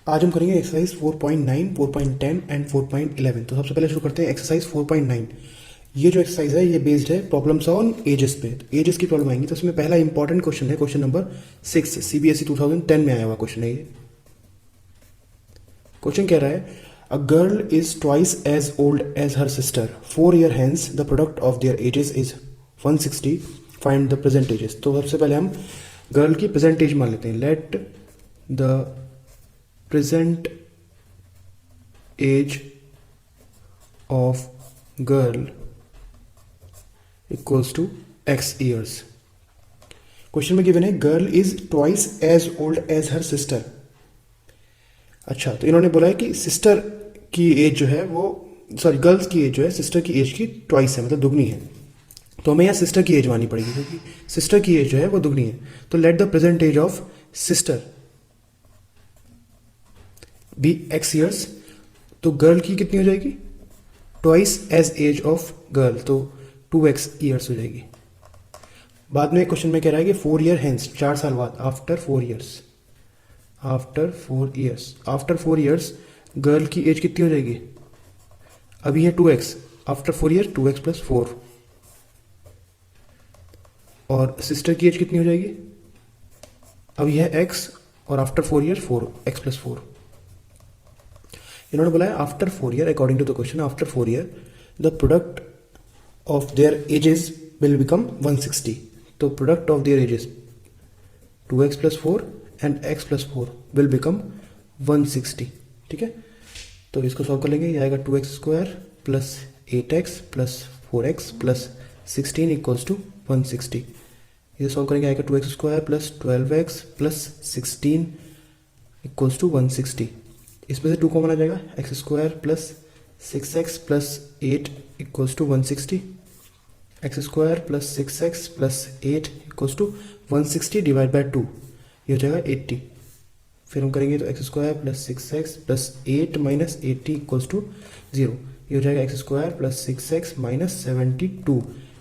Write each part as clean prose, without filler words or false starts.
आज हम करेंगे एक्सरसाइज 4.9, 4.10 एंड 4.11। तो सबसे पहले शुरू करते हैं एक्सरसाइज 4.9। ये जो एक्सरसाइज है ये बेस्ड है प्रॉब्लम्स ऑन एजेस पे। एजेस की प्रॉब्लम आएंगी, तो इसमें पहला इंपॉर्टेंट क्वेश्चन है, क्वेश्चन नंबर 6, सीबीएसई 2010 में आया हुआ क्वेश्चन है ये। क्वेश्चन कह रहा है a girl is twice as old as her sister 4 year hence the product of their ages is 160, find the present ages. तो सबसे पहले हम गर्ल की प्रेजेंट एज मान लेते हैं। Let the present age of girl equals to x years। Question में given है girl is twice as old as her sister. अच्छा, तो इन्होंने बोला है कि सिस्टर की एज जो है वो, सॉरी, गर्ल्स की एज जो है सिस्टर की एज की ट्वाइस है, मतलब दुगनी है। तो हमें यहाँ सिस्टर की एज माननी पड़ेगी क्योंकि सिस्टर की एज जो है वो दुगनी है। तो let the present age of sister be x years. तो गर्ल की कितनी हो जाएगी? Twice age age of girl, तो 2x ईयर्स हो जाएगी। बाद में क्वेश्चन में कह रहा है कि 4 ईयर हैंस, 4 साल बाद, after 4 years, after 4 years, after 4 years girl की एज कितनी हो जाएगी? अभी है 2x, after 4 year 2x plus 4। और सिस्टर की एज कितनी हो जाएगी? अभी है x और आफ्टर 4 ईयर 4x प्लस 4। इन्होंने बोला है after 4 year, according to the question, after 4 year the product of their ages will become 160। तो product of their ages 2x plus 4 and x plus 4 will become 160। ठीक है, तो इसको solve कर लेंगे। ये आएगा 2x square plus 8x plus 4x plus 16 equals to 160। ये सॉल्व करेंगे, आएगा 2x square plus 12x plus 16 equals to 160। इसमें से 2 कॉमन आ जाएगा, x square plus 6x plus 8 equals to 160। X square plus 6x plus 8 equals to 160 divide by 2, ये हो जाएगा 80। फिर हम करेंगे तो x square plus 6x plus 8 minus 80 equals to 0, ये हो जाएगा x square plus 6x minus 72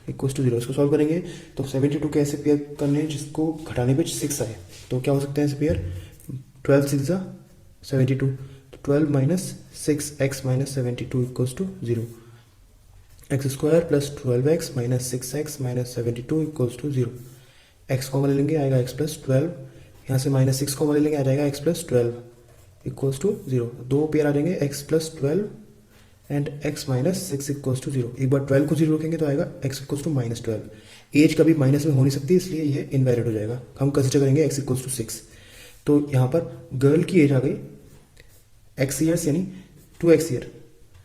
equals to 0। इसको सॉल्व करेंगे तो 72 के ऐसे पेयर करने हैं जिसको घटाने पे 6 आए, तो क्या हो सकते हैं ऐसे pair? 12 6 72, 12 minus 6x minus 72 equals to 0। X square plus 12x minus 6x minus 72 equals to 0। X common ले लेंगे, आएगा x प्लस 12। यहाँ से माइनस 6 कॉमन ले लेंगे, आ जाएगा x प्लस 12 इक्वल्स टू 0। दो पेयर आ जाएंगे, x plus 12 and x minus 6 equals to 0। एक बार 12 को 0 रखेंगे तो आएगा x equals to minus 12। Age कभी माइनस में हो नहीं सकती, इसलिए ये इनवैलिड हो जाएगा। हम कंसिडर करेंगे x इक्वल्स टू 6। तो यहाँ पर गर्ल की एज आ गई एक्स ईयर्स, यानी 2x ईयर,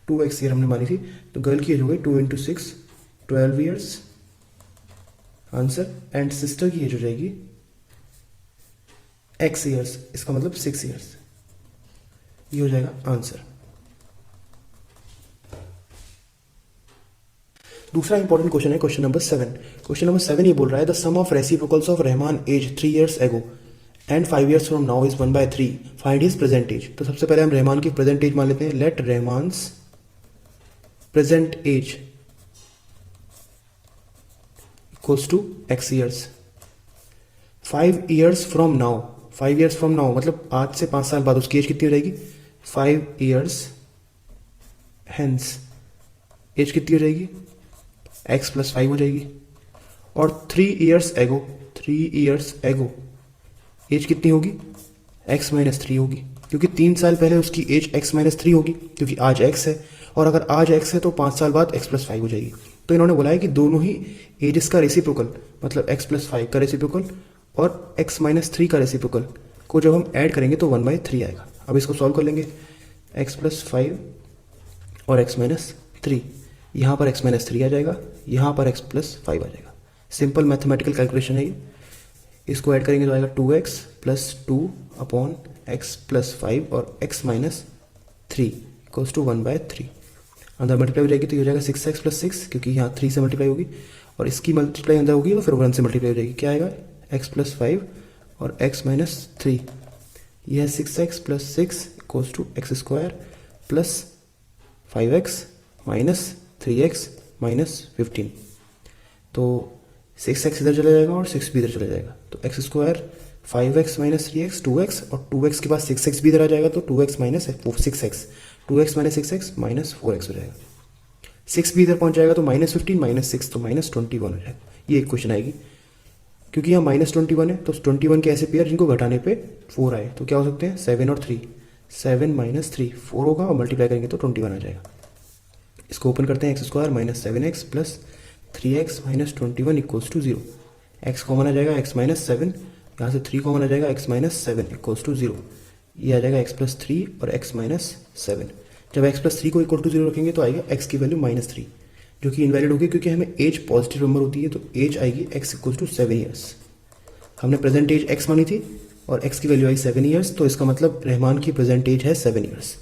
2x ईयर हमने मानी थी। तो गर्ल की एज हो गई 2 into 6, 12 years answer. And sister की एज हो जाएगी x ईयर्स, इसका मतलब 6 ईयर्स, ये हो जाएगा आंसर। दूसरा इंपॉर्टेंट क्वेश्चन है क्वेश्चन नंबर 7। क्वेश्चन नंबर 7 ये बोल रहा है the sum of reciprocals of Rahman age 3 years ago and 5 years from now is 1/3, find his present age. तो सबसे पहले हम रहमान की प्रेजेंट एज मान लेते हैं। Let Rahman's present age equals to x years. 5 years from now, 5 years from now मतलब आज से 5 साल बाद उसकी एज कितनी हो जाएगी? 5 ईयर्स हेंस एज कितनी हो जाएगी? x प्लस 5 हो जाएगी। और 3 ईयर्स एगो, 3 ईयर्स एगो एज कितनी होगी? x माइनस 3 होगी, क्योंकि 3 साल पहले उसकी एज x माइनस 3 होगी, क्योंकि आज x है। और अगर आज x है तो 5 साल बाद x प्लस 5 हो जाएगी। तो इन्होंने बोला है कि दोनों ही एजेस का रेसिप्रोकल, मतलब x प्लस 5 का रेसिप्रोकल और x माइनस 3 का रेसिप्रोकल को जब हम ऐड करेंगे तो 1/3 आएगा। अब इसको सॉल्व कर लेंगे, x प्लस 5 और x माइनस 3, यहाँ पर x माइनस 3 आ जाएगा, यहाँ पर x प्लस 5 आ जाएगा। सिंपल मैथमेटिकल कैलकुलेशन है ये। इसको ऐड करेंगे तो आएगा 2x plus 2 upon x plus 5 और x माइनस 3 इक्वल्स टू 1/3। अंदर मल्टीप्लाई हो जाएगी तो ये हो जाएगा 6x प्लस 6, क्योंकि यहाँ 3 से मल्टीप्लाई होगी और इसकी मल्टीप्लाई अंदर होगी तो फिर 1 से मल्टीप्लाई हो जाएगी। क्या आएगा? x प्लस 5 और x माइनस 3, यह है 6x plus 6 equals to x square plus 5x minus 3x minus 15। तो 6x इधर चला जाएगा और 6 भी इधर चला जाएगा, तो x square 5x minus 3x 2x और 2x के बाद 6x भी इधर आ जाएगा तो 2x minus 6x 2x minus 6x minus 4x हो जाएगा। 6 भी इधर पहुंच जाएगा तो -15 माइनस 6 तो -21 हो जाएगा। ये एक क्वेश्चन आएगी क्योंकि यहाँ -21 है तो 21 के ऐसे पेयर जिनको घटाने पे 4 आए तो क्या हो सकते हैं 7 और 3। 7 माइनस 3 4 होगा और मल्टीप्लाई करेंगे तो 21 आ जाएगा। इसको ओपन करते हैं x² minus 7x plus 3x minus 21 equals to 0। x common आ जाएगा x माइनस 7, यहाँ से 3 कॉमन आ जाएगा x माइनस 7 इक्वल्स टू 0। ये आ जाएगा x प्लस 3 और x माइनस 7। जब x प्लस 3 को इक्वल टू 0 रखेंगे तो आएगा x की वैल्यू -3 जो कि इनवैलिड होगी क्योंकि हमें एज पॉजिटिव नंबर होती है तो एज आएगी x इक्वल्स टू 7 ईयर्स। हमने प्रेजेंट एज x मानी थी और x की वैल्यू आई 7 ईयर्स तो इसका मतलब रहमान की प्रेजेंट एज है 7 ईयर्स।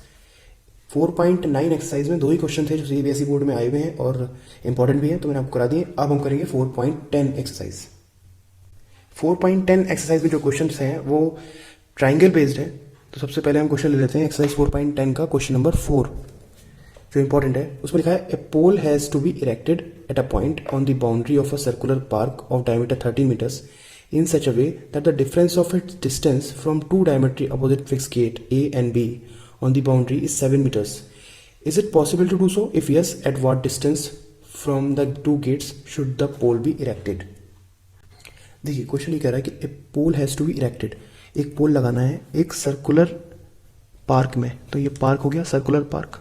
4.9 एक्सरसाइज में 2 ही क्वेश्चन थे जो CBSE बोर्ड में आए हुए हैं और इंपॉर्टेंट भी हैं तो मैंने आपको करा दिए। अब हम करेंगे 4.10 एक्सरसाइज। 4.10 एक्सरसाइज में जो क्वेश्चन हैं वो ट्राइंगल बेस्ड है। तो सबसे पहले हम क्वेश्चन ले लेते हैं एक्सरसाइज 4.10 का क्वेश्चन नंबर 4 जो इंपॉर्टेंट है। उसमें लिखा है a pole has to be erected at a point on the boundary of a circular park of diameter 13 metres in such a way that the difference of its distance from two diametrically opposite fixed gate A and B on the boundary is 7 meters. Is it possible to do so? If yes, at what distance from the two gates should the pole be erected? देखिए question ये कह रहा है कि a pole has to be erected, एक पोल लगाना है एक सर्कुलर पार्क में। तो ये पार्क हो गया सर्कुलर पार्क।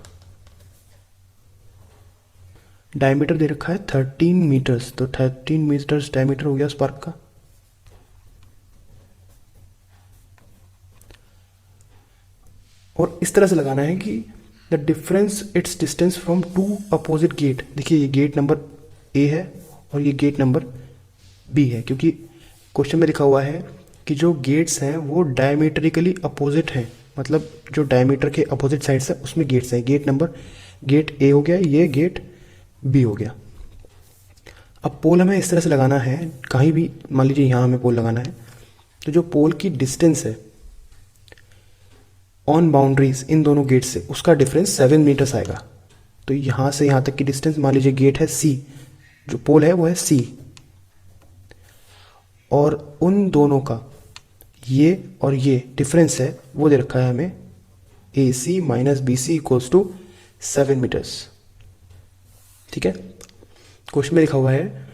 डायमीटर दे रखा है 13 मीटर्स तो 13 मीटर्स डायमीटर हो गया उस पार्क का। और इस तरह से लगाना है कि the difference its distance from two opposite gate. देखिए ये गेट नंबर ए है और ये गेट नंबर बी है क्योंकि क्वेश्चन में लिखा हुआ है कि जो गेट्स हैं वो डायमीट्रिकली अपोजिट हैं, मतलब जो डायमीटर के अपोजिट साइड से उसमें गेट्स हैं। गेट ए हो गया, ये गेट बी हो गया। अब पोल हमें इस तरह से लगाना है, कहीं भी मान लीजिए यहाँ हमें पोल लगाना है तो जो पोल की डिस्टेंस है ऑन बाउंड्रीज इन दोनों गेट से उसका डिफरेंस 7 मीटर्स आएगा। तो यहां से यहां तक की डिस्टेंस मान लीजिए गेट है सी, जो पोल है वो है सी और उन दोनों का ये और ये डिफरेंस है वो दे रखा है हमें A C minus B C equals to 7 metres. ठीक है, क्वेश्चन में लिखा हुआ है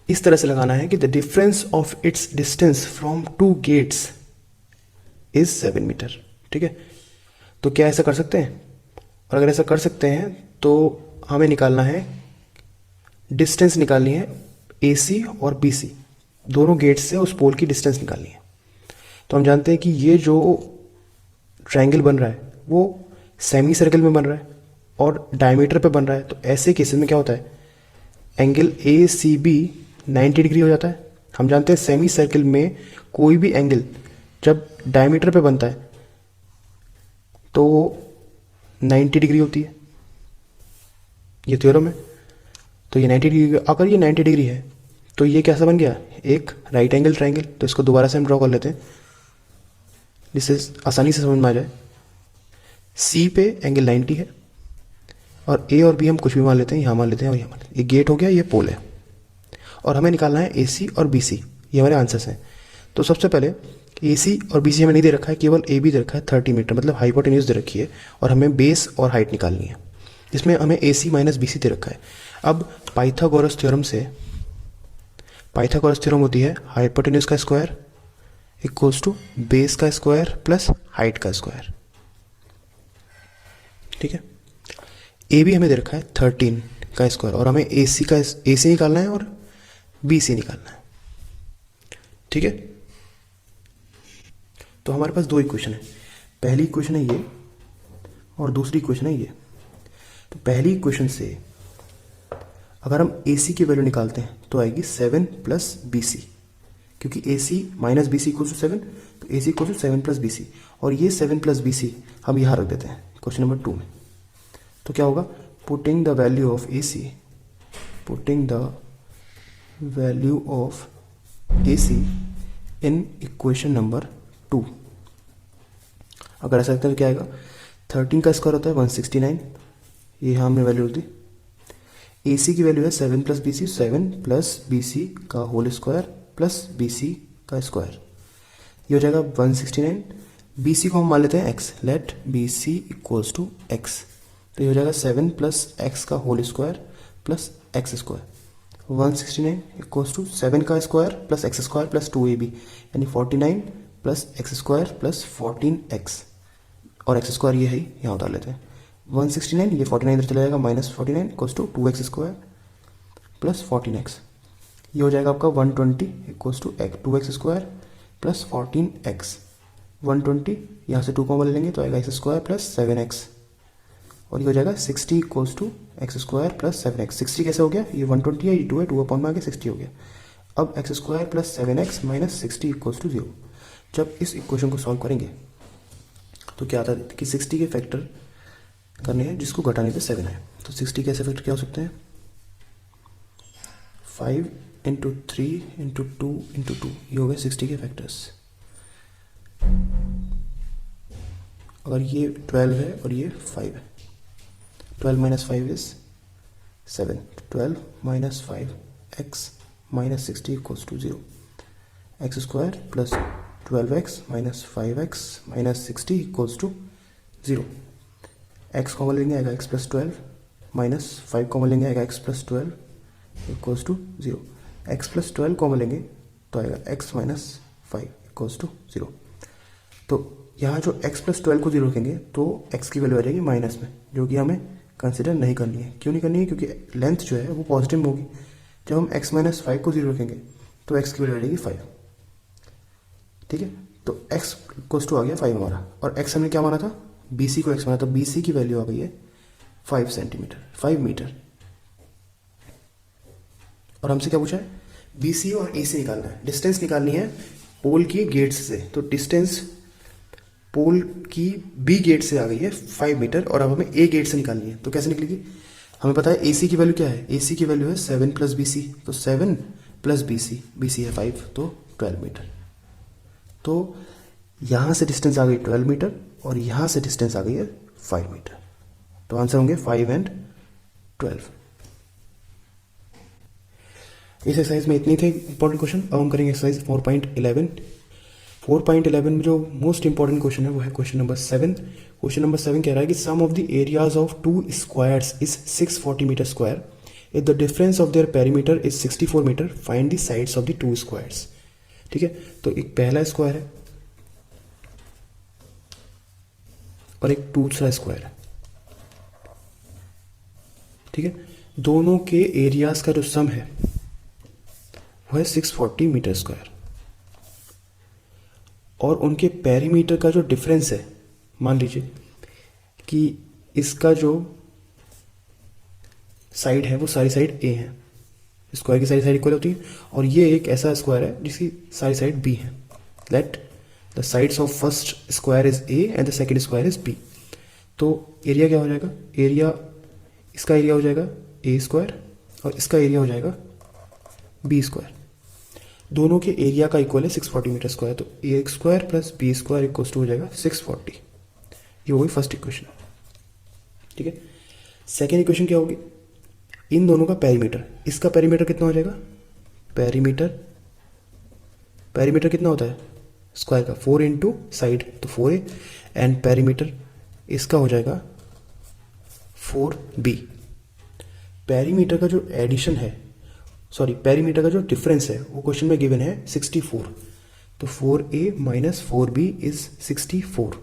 इस तरह से लगाना है कि the difference of its distance from two gates is 7 metre. ठीक है, तो क्या ऐसा कर सकते हैं? और अगर ऐसा कर सकते हैं तो हमें निकालना है डिस्टेंस, निकालनी है ए सी और बी सी दोनों गेट से उस पोल की डिस्टेंस निकालनी है। तो हम जानते हैं कि ये जो ट्रायंगल बन रहा है वो सेमी सर्कल में बन रहा है और डायमीटर पे बन रहा है। तो ऐसे केसेस में क्या होता है, angle A C B 90 degree हो जाता है। हम जानते हैं सेमी सर्कल में कोई भी एंगल जब डायमीटर पे बनता है तो 90 डिग्री होती है, ये थ्योरम है। तो ये 90 डिग्री, अगर ये 90 डिग्री है तो ये कैसा बन गया, एक राइट एंगल ट्रायंगल। तो इसको दोबारा से हम ड्रॉ कर लेते हैं जिससे आसानी से समझ में आ जाए। सी पे एंगल 90 है और ए और बी हम कुछ भी मान लेते हैं, यहाँ मान लेते हैं और यहाँ मान लेते हैं। ये गेट हो गया, ये पोल है और हमें निकालना है ए सी और बी सी, ये हमारे आंसर्स हैं। तो सबसे पहले ए सी और बी सी हमें नहीं दे रखा है, केवल ए बी दे रखा है 30 मीटर, मतलब हाइपोटेन्यूज दे रखी है और हमें बेस और हाइट निकालनी है जिसमें हमें ए सी माइनस बी सी दे रखा है। अब पाइथागोरस थ्योरम होती है हाइपोटेन्यूज का स्क्वायर इक्वल्स टू बेस का स्क्वायर प्लस हाइट का स्क्वायर। ठीक है, ए बी हमें दे रखा है 13 का स्क्वायर और हमें ए सी निकालना है और बी सी निकालना है। ठीक है, तो हमारे पास 2 इक्वेशन है, पहली इक्वेशन है ये और दूसरी इक्वेशन है ये। तो पहली इक्वेशन से अगर हम ए सी की वैल्यू निकालते हैं तो आएगी 7 प्लस बी सी, क्योंकि A C minus B C equal to 7, तो A C equal to 7 plus B C और ये 7 प्लस बी सी हम यहाँ रख देते हैं क्वेश्चन नंबर 2 में। तो क्या होगा, putting the value of A C in equation number 2। अगर ऐसा करते हैं तो क्या आएगा, 13 का स्क्वायर होता है 169, ये हमने वैल्यू दी। ए सी की वैल्यू है 7 plus B C, 7 plus B C का whole square plus B C का स्क्वायर। ये हो जाएगा 169, बी सी को हम मान लेते हैं x, let B C equals to x, तो ये हो जाएगा 7 प्लस एक्स का whole square plus x square, 169 equals to 7 का square plus x square plus 2ab, यानी 49 plus x square plus 14x, और एक्स स्क्वायर ये है यहाँ उतार लेते हैं, 169, ये 49 इधर चला जाएगा, minus 49 equals to 2x square plus 14x, ये हो जाएगा आपका 120 equals to 2x square plus 14x, 120 यहाँ से 2 कॉमन ले लेंगे तो आएगा एक्स स्क्वायर प्लस 7x, और ये हो जाएगा 60 equals to x square plus 7x। 60 कैसे हो गया, ये 120 है, ये 2 है, 2 अपॉन में आ गया 60 हो गया। अब x square plus 7x minus 60 equals to 0। जब इस इक्वेशन को सॉल्व करेंगे तो क्या आता है कि 60 के फैक्टर करने हैं जिसको घटाने पे 7 है, तो 60 के ऐसे फैक्टर क्या हो सकते हैं, 5 इंटू 3 इंटू 2 इंटू 2, ये हो गए 60 के फैक्टर्स। अगर ये 12 है और ये 5 है, 12 minus 5 is 7, 12 minus 5 x minus 60 equals to 0, x square plus 12x minus 5x minus 60 equals to 0, x common लेंगे आएगा x प्लस 12 माइनस 5 कॉमन लेंगे आएगा x plus 12 equals to 0, x plus 12 common लेंगे तो आएगा x माइनस 5 इक्वल्स टू 0। तो यहाँ जो x प्लस 12 को 0 रखेंगे तो x की वैल्यू आ जाएगी माइनस में, जो कि हमें कंसिडर नहीं करनी है। क्यों नहीं करनी है, क्योंकि लेंथ जो है वो पॉजिटिव में होगी। जब हम x माइनस 5 को 0 रखेंगे तो x की वैल्यू आ जाएगी 5, ठीक है। तो x इक्वल्स टू आ गया 5 हमारा, और x हमने क्या माना था, BC को x माना, तो BC की वैल्यू आ गई है 5 सेंटीमीटर, 5 मीटर। और हमसे क्या पूछा है, BC और AC निकालना है, डिस्टेंस निकालनी है पोल की गेट से। तो डिस्टेंस पोल की B गेट से आ गई है 5 मीटर, और अब हमें A गेट से निकालनी है। तो कैसे निकलेगी, हमें पता है AC की वैल्यू क्या है, AC की वैल्यू है 7 प्लस BC, तो 7 प्लस BC, BC है 5, तो 12 मीटर। तो यहाँ से डिस्टेंस आ गई 12 मीटर और यहाँ से डिस्टेंस आ गई है 5 मीटर। तो आंसर होंगे 5 एंड 12। इस एक्सरसाइज में इतनी थे इंपॉर्टेंट क्वेश्चन। अब हम करेंगे एक्सरसाइज 4.11। 4.11 में जो मोस्ट इंपॉर्टेंट क्वेश्चन है वो है क्वेश्चन नंबर 7। क्वेश्चन नंबर 7 कह रहा है कि sum of the areas of 2 squares is 640 metre square, if the difference of their perimeter is 64 metre, find the sides of the 2 squares. ठीक है, तो एक पहला स्क्वायर है और एक दूसरा स्क्वायर है, ठीक है। दोनों के एरियाज का जो सम है वो है 640 मीटर स्क्वायर, और उनके पेरीमीटर का जो डिफरेंस है, मान लीजिए कि इसका जो साइड है वो सारी साइड ए है, स्क्वायर की सारी साइड इक्वल होती है, और ये एक ऐसा स्क्वायर है जिसकी सारी साइड बी है। Let the sides of first square is A and the second square is B. तो एरिया क्या हो जाएगा, एरिया, इसका एरिया हो जाएगा ए स्क्वायर और इसका एरिया हो जाएगा बी स्क्वायर। दोनों के एरिया का इक्वल है 640 मीटर स्क्वायर, तो A square plus B square equal to हो जाएगा 640। ये हो गई फर्स्ट इक्वेशन, ठीक है। सेकेंड इक्वेशन क्या होगी, इन दोनों का पेरीमीटर, इसका पेरीमीटर कितना हो जाएगा, पेरीमीटर कितना होता है स्क्वायर का, 4 इंटू साइड, तो 4a, एंड पेरीमीटर इसका हो जाएगा 4b। पेरीमीटर का जो एडिशन है, सॉरी पेरीमीटर का जो डिफरेंस है वो क्वेश्चन में गिवन है 64, तो 4a माइनस 4b इज 64।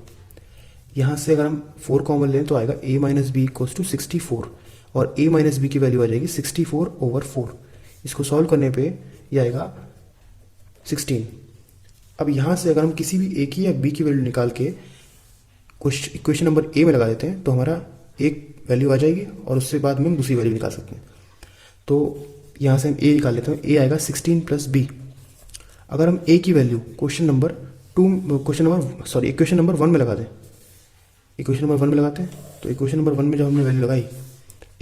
यहाँ से अगर हम 4 कॉमन लें तो आएगा a minus B equals to 64, और a माइनस बी की वैल्यू आ जाएगी 64/4। इसको सॉल्व करने पे ये आएगा 16। अब यहाँ से अगर हम किसी भी a की या b की वैल्यू निकाल के इक्वेशन नंबर a में लगा देते हैं तो हमारा एक वैल्यू आ जाएगी, और उससे बाद में हम दूसरी वैल्यू निकाल सकते हैं। तो यहाँ से हम a निकाल लेते हैं, a आएगा 16 प्लस b। अगर हम a की वैल्यू इक्वेशन नंबर 1 में लगा दें, इक्वेशन नंबर 1 में लगाते हैं, तो इक्वेशन नंबर 1 में जब हमने वैल्यू लगाई,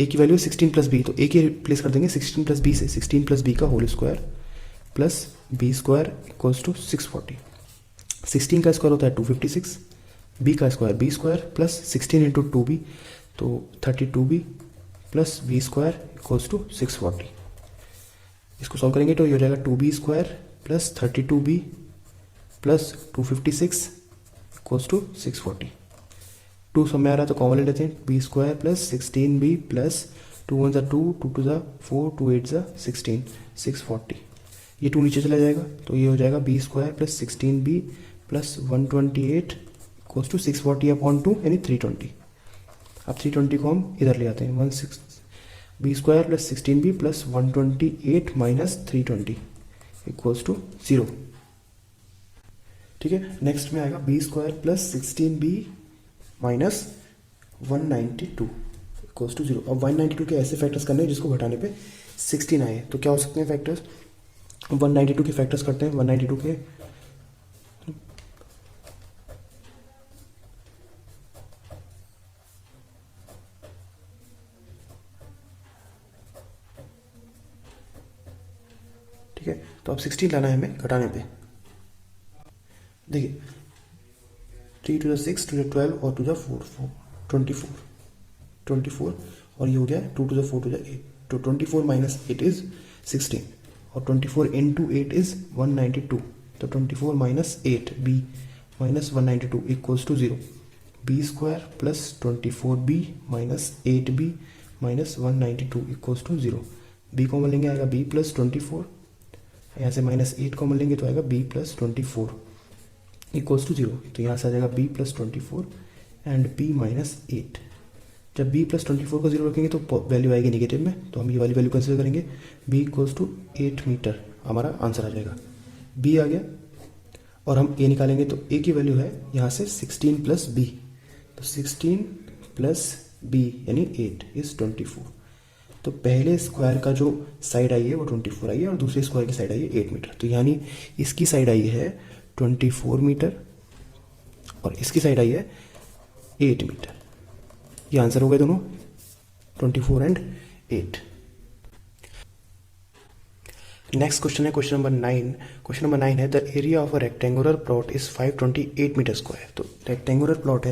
a की वैल्यू 16 प्लस बी, तो a की रिप्लेस कर देंगे 16 प्लस बी से, 16 प्लस बी का whole square plus B square equals to 640। 16 का स्क्वायर होता है 256, बी का square B square plus 16 into 2b, तो 32b plus B square equals to 640। इसको सॉल्व करेंगे तो ये हो जाएगा 2b square plus 32b plus 256 equals to 640। 2 सब में आ रहा है तो कॉमन ले लेते हैं, B square plus 16b plus 2 1 2 2 2 4 2 8 16 640। ये 2 नीचे चला जाएगा तो ये हो जाएगा B square plus 16b plus 128 equals to 640 upon 2 यानी 320। अब 320 को हम इधर ले आते हैं, 16 B square plus 16b plus 128 minus 320 equals to 0। ठीक है, नेक्स्ट में आएगा B square plus 16b minus 192 equals to 0। अब 192 के ऐसे फैक्टर्स करने हैं जिसको घटाने पे 16 आए, तो क्या हो सकते हैं फैक्टर्स? 192 के फैक्टर्स करते हैं, 192 के ठीक है, तो अब 16 लाना है हमें घटाने पे। देखिए 3 to the 6 to the 12 और to the 4 24 और ये हो गया 2 to the 4 to the 8, तो 24 माइनस 8 इज 16 और 24 into 8 इज 192, तो 24 minus 8 b minus 192 equals to 0। B square plus 24b minus 8b minus 192 equals to 0। B common लेंगे आएगा b प्लस 24, यहाँ से माइनस 8 कॉमन लेंगे तो आएगा b प्लस 24 इक्वल्स टू 0। तो यहाँ से आ जाएगा b plus 24 and b minus 8। जब b प्लस 24 को 0 रखेंगे तो वैल्यू आएगी नेगेटिव में, तो हम ये वाली वैल्यू कंसिडर करेंगे, b इक्वल्स टू 8 मीटर हमारा आंसर आ जाएगा। b आ गया और हम a निकालेंगे तो a की वैल्यू है यहाँ से 16 प्लस b, तो 16 प्लस b यानी 8 इज 24। तो पहले स्क्वायर का जो साइड आई है वो 24 आई है और दूसरे स्क्वायर की साइड आई है 8 मीटर, तो यानी इसकी साइड आई है 24 मीटर और इसकी साइड आई है 8 मीटर। ये आंसर हो गए दोनों, 24 एंड 8। नेक्स्ट क्वेश्चन है क्वेश्चन नंबर 9। क्वेश्चन नंबर 9 है the area of a rectangular plot is 528 metre square. तो रेक्टेंगुलर प्लॉट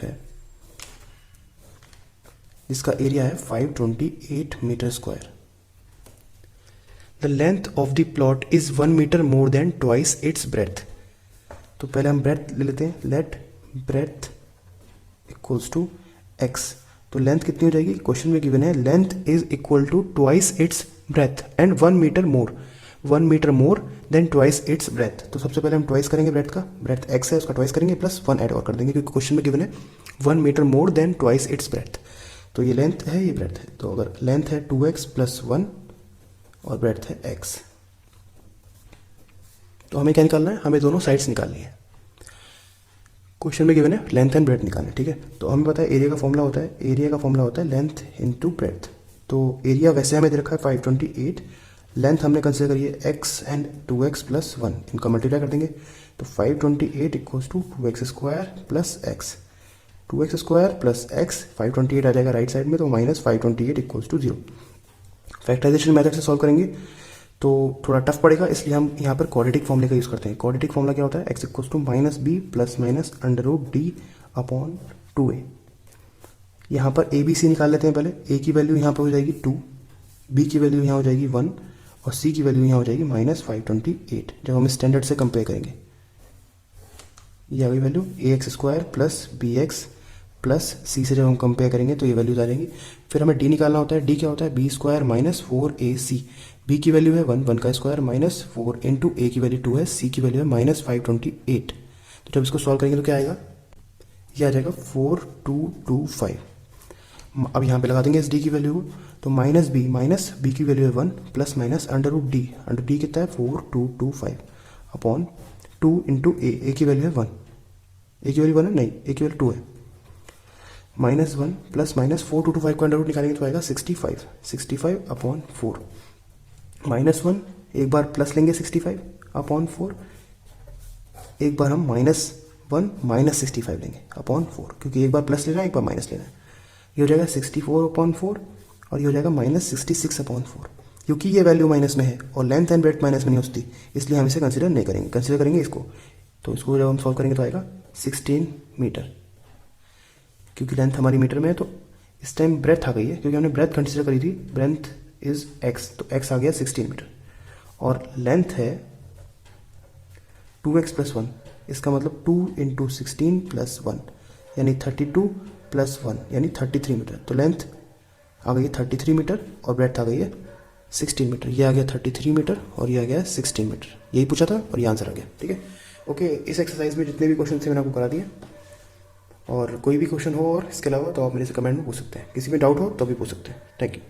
है इसका एरिया है 528 metre square. The length of the plot is 1 metre more than twice its breadth. तो पहले हम breadth ले लेते हैं, let breadth equals to x. तो लेंथ कितनी हो जाएगी? क्वेश्चन में गिवन है length is equal to twice its breadth and 1 metre more than twice its breadth. तो सबसे पहले हम ट्वाइस करेंगे ब्रेथ का, ब्रेथ एक्स है उसका ट्वाइस करेंगे प्लस 1 ऐड और कर देंगे क्योंकि क्वेश्चन में गिवन है 1 metre more than twice its breadth. तो ये लेंथ है, ये ब्रेथ है, तो अगर लेंथ है 2x प्लस 1 और ब्रेथ है x, तो हमें क्या निकालना है? हमें दोनों साइड्स निकालनी है। क्वेश्चन में गिवन है लेंथ एंड ब्रेथ निकालना है, ठीक है। तो हमें पता है एरिया का फॉर्मूला होता है लेंथ इनटू ब्रेथ। तो एरिया वैसे हमें दे रखा है 528, लेंथ हमने कंसिडर करी है x एंड 2x प्लस 1, इनका मल्टीप्लाई कर देंगे तो 528 equals to 2x square plus x, 2x square plus x 528 आ जाएगा राइट साइड में, तो minus 528 equals to 0। Factorization method से सॉल्व करेंगे तो थोड़ा टफ पड़ेगा, इसलिए हम यहाँ पर क्वाड्रेटिक फॉर्मूले का यूज़ करते हैं। क्वाड्रेटिक फॉर्मूला क्या होता है? x equals to minus B plus minus under root D upon 2a। यहाँ पर a b c निकाल लेते हैं। पहले a की वैल्यू यहाँ पर हो जाएगी 2, b की वैल्यू यहाँ हो जाएगी 1 और c की वैल्यू यहाँ हो जाएगी माइनस 528। जब हम स्टैंडर्ड से कंपेयर करेंगे ये आ गई value ax square plus bx प्लस सी से जब हम कंपेयर करेंगे तो ये वैल्यूज आ जाएंगी। फिर हमें डी निकालना होता है, डी क्या होता है? B square minus 4ac। B की वैल्यू है 1 का स्क्वायर माइनस 4 इंटू ए की वैल्यू 2 है, सी की वैल्यू है माइनस 528। तो जब इसको सॉल्व करेंगे तो क्या आएगा? ये आ जाएगा 4225। अब यहाँ पे लगा देंगे इस डी की वैल्यू को, तो माइनस बी की वैल्यू है 1 plus minus under root D कितना है? 4225 अपॉन 2 इंटू ए की वैल्यू है 1, ए की वैल्यू 1 है नहीं, ए की वैल्यू 2 है, माइनस 1 प्लस माइनस 4225 का अंडर रूट निकालेंगे तो आएगा 65 अपॉन 4, माइनस 1 एक बार प्लस लेंगे 65 अपॉन 4, एक बार हम माइनस 1 माइनस 65 लेंगे अपॉन 4, क्योंकि एक बार प्लस लेना है एक बार माइनस लेना है। ये हो जाएगा 64 अपॉन 4 और ये हो जाएगा माइनस 66 अपॉन 4। क्योंकि ये वैल्यू माइनस में है और लेंथ एंड ब्रेथ माइनस में नहीं होती, इसलिए हम इसे कंसिडर नहीं करेंगे, कंसिडर करेंगे इसको। तो इसको जब हम सॉल्व करेंगे तो आएगा 16 मीटर, क्योंकि लेंथ हमारी मीटर में है। तो इस टाइम ब्रेथ आ गई है क्योंकि हमने ब्रेथ कंसिडर करी थी, ब्रेथ इज x, तो x आ गया 16 मीटर और लेंथ है 2x+1, इसका मतलब 2 इंटू 16 प्लस 1 यानी 32 प्लस 1 यानी 33 मीटर। तो लेंथ आ गई है 33 मीटर और ब्रेड्थ आ गई है 16 मीटर। ये आ गया 33 मीटर और ये आ गया 16 मीटर। यही पूछा था और ये आंसर आ गया। ठीक है, ओके। इस एक्सरसाइज में जितने भी क्वेश्चन थे मैंने आपको करा दिए, और कोई भी क्वेश्चन हो और इसके अलावा तो आप मेरे से कमेंट में पूछ सकते हैं। किसी में डाउट हो तो भी पूछ सकते हैं। Thank you.